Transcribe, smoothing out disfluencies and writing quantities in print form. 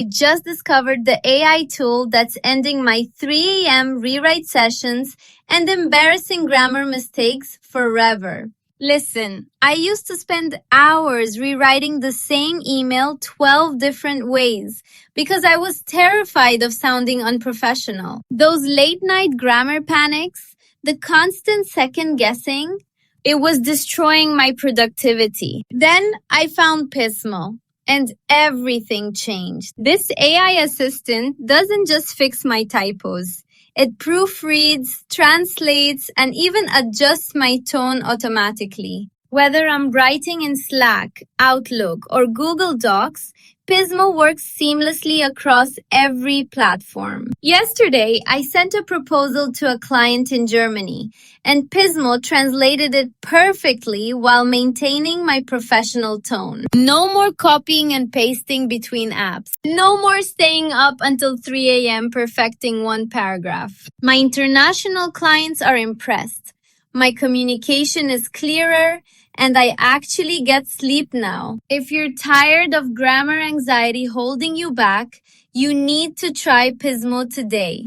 I just discovered the AI tool that's ending my 3 a.m. rewrite sessions and embarrassing grammar mistakes forever. Listen, I used to spend hours rewriting the same email 12 different ways because I was terrified of sounding unprofessional. Those late night grammar panics, the constant second guessing, it was destroying my productivity. Then I found Pismo. And everything changed. This AI assistant doesn't just fix my typos. It proofreads, translates, and even adjusts my tone automatically. Whether I'm writing in Slack, Outlook, or Google Docs, Pismo works seamlessly across every platform. Yesterday, I sent a proposal to a client in Germany, and Pismo translated it perfectly while maintaining my professional tone. No more copying and pasting between apps. No more staying up until 3 a.m. perfecting one paragraph. My international clients are impressed. My communication is clearer, and I actually get sleep now. If you're tired of grammar anxiety holding you back, you need to try Pismo today.